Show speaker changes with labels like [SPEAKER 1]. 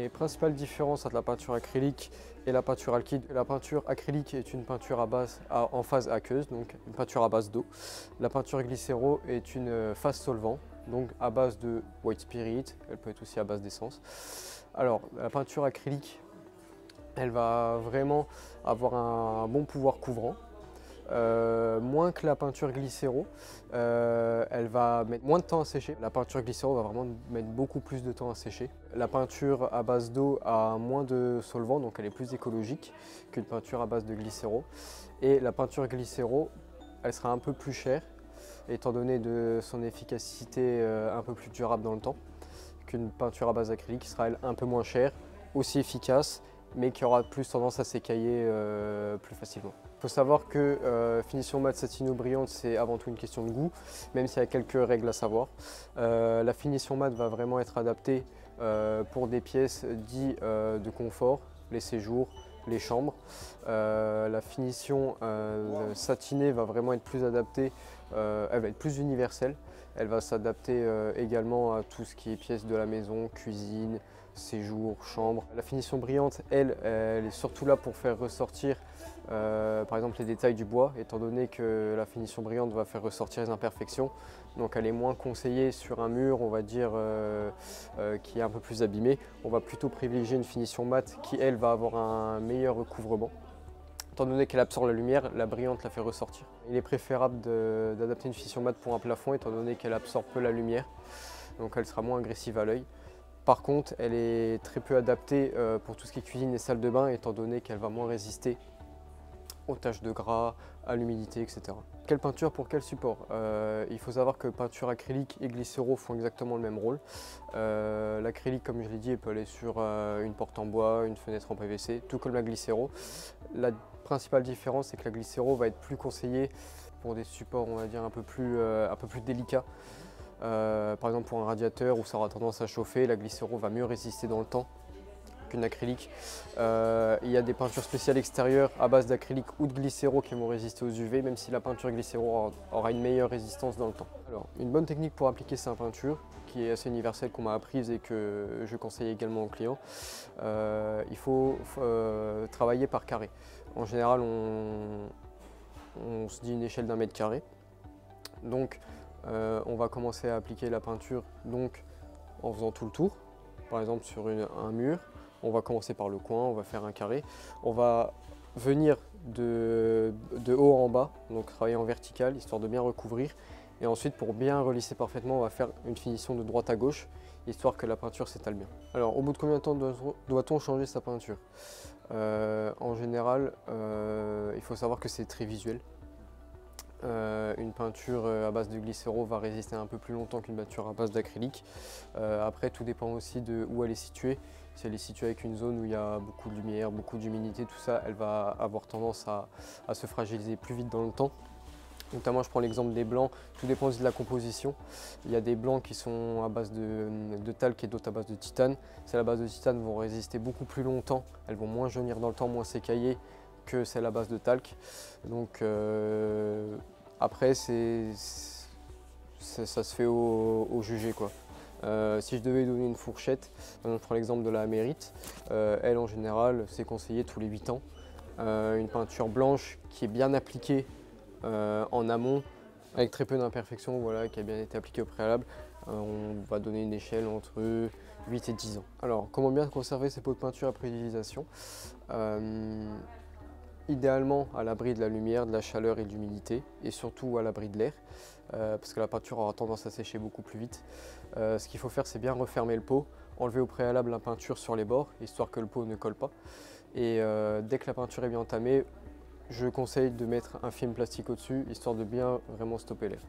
[SPEAKER 1] Les principales différences entre la peinture acrylique et la peinture alkyd. La peinture acrylique est une peinture en phase aqueuse, donc une peinture à base d'eau. La peinture glycéro est une phase solvant, donc à base de white spirit, elle peut être aussi à base d'essence. Alors, la peinture acrylique, elle va vraiment avoir un bon pouvoir couvrant. Moins que la peinture glycéro, elle va mettre moins de temps à sécher. La peinture glycéro va vraiment mettre beaucoup plus de temps à sécher. La peinture à base d'eau a moins de solvant, donc elle est plus écologique qu'une peinture à base de glycéro. Et la peinture glycéro, elle sera un peu plus chère, étant donné de son efficacité un peu plus durable dans le temps, qu'une peinture à base acrylique qui sera elle un peu moins chère, aussi efficace, mais qui aura plus tendance à s'écailler plus facilement. Il faut savoir que finition mat satino-brillante, c'est avant tout une question de goût, même s'il y a quelques règles à savoir. La finition mat va vraiment être adaptée pour des pièces dites de confort, les séjours, les chambres. La finition satinée va vraiment être plus adaptée, elle va être plus universelle. Elle va s'adapter également à tout ce qui est pièces de la maison, cuisine, séjour, chambre. La finition brillante, elle est surtout là pour faire ressortir par exemple les détails du bois, étant donné que la finition brillante va faire ressortir les imperfections. Donc elle est moins conseillée sur un mur, on va dire, qui est un peu plus abîmé. On va plutôt privilégier une finition mate qui, elle, va avoir un meilleur recouvrement. Étant donné qu'elle absorbe la lumière, la brillante la fait ressortir. Il est préférable d'adapter une finition mate pour un plafond, étant donné qu'elle absorbe peu la lumière, donc elle sera moins agressive à l'œil. Par contre, elle est très peu adaptée pour tout ce qui est cuisine et salle de bain, étant donné qu'elle va moins résister aux taches de gras, à l'humidité, etc. Quelle peinture pour quel support? Il faut savoir que peinture acrylique et glycéro font exactement le même rôle. L'acrylique, comme je l'ai dit, elle peut aller sur une porte en bois, une fenêtre en PVC, tout comme la glycéro. La principale différence, c'est que la glycéro va être plus conseillée pour des supports, on va dire, un peu plus délicats. Par exemple, pour un radiateur où ça aura tendance à chauffer, la glycéro va mieux résister dans le temps qu'une acrylique. Il y a des peintures spéciales extérieures à base d'acrylique ou de glycéro qui vont résister aux UV, même si la peinture glycéro aura une meilleure résistance dans le temps. Alors, une bonne technique pour appliquer sa peinture, qui est assez universelle, qu'on m'a apprise et que je conseille également aux clients, il faut travailler par carré. En général, on se dit une échelle d'1 mètre carré. Donc, on va commencer à appliquer la peinture donc, en faisant tout le tour, par exemple sur un mur. On va commencer par le coin, on va faire un carré. On va venir de haut en bas, donc travailler en vertical, histoire de bien recouvrir. Et ensuite, pour bien relisser parfaitement, on va faire une finition de droite à gauche, histoire que la peinture s'étale bien. Alors, au bout de combien de temps doit-on changer sa peinture? En général, il faut savoir que c'est très visuel. Une peinture à base de glycéro va résister un peu plus longtemps qu'une peinture à base d'acrylique. Après, tout dépend aussi de où elle est située. Si elle est située avec une zone où il y a beaucoup de lumière, beaucoup d'humidité, tout ça, elle va avoir tendance à se fragiliser plus vite dans le temps. Notamment, je prends l'exemple des blancs, tout dépend aussi de la composition. Il y a des blancs qui sont à base de talc et d'autres à base de titane. Celles à base de titane vont résister beaucoup plus longtemps, elles vont moins jaunir dans le temps, moins s'écailler que celles à base de talc. Donc après, ça se fait au jugé, quoi. Si je devais donner une fourchette, je prends l'exemple de la Mérite. Elle, en général, c'est conseillé tous les 8 ans. Une peinture blanche qui est bien appliquée en amont, avec très peu d'imperfections, voilà, qui a bien été appliquée au préalable, on va donner une échelle entre 8 et 10 ans. Alors, comment bien conserver ces pots de peinture après utilisation? Idéalement à l'abri de la lumière, de la chaleur et de l'humidité, et surtout à l'abri de l'air, parce que la peinture aura tendance à sécher beaucoup plus vite. Ce qu'il faut faire, c'est bien refermer le pot, enlever au préalable la peinture sur les bords, histoire que le pot ne colle pas. Et dès que la peinture est bien entamée, je conseille de mettre un film plastique au-dessus, histoire de bien vraiment stopper l'air.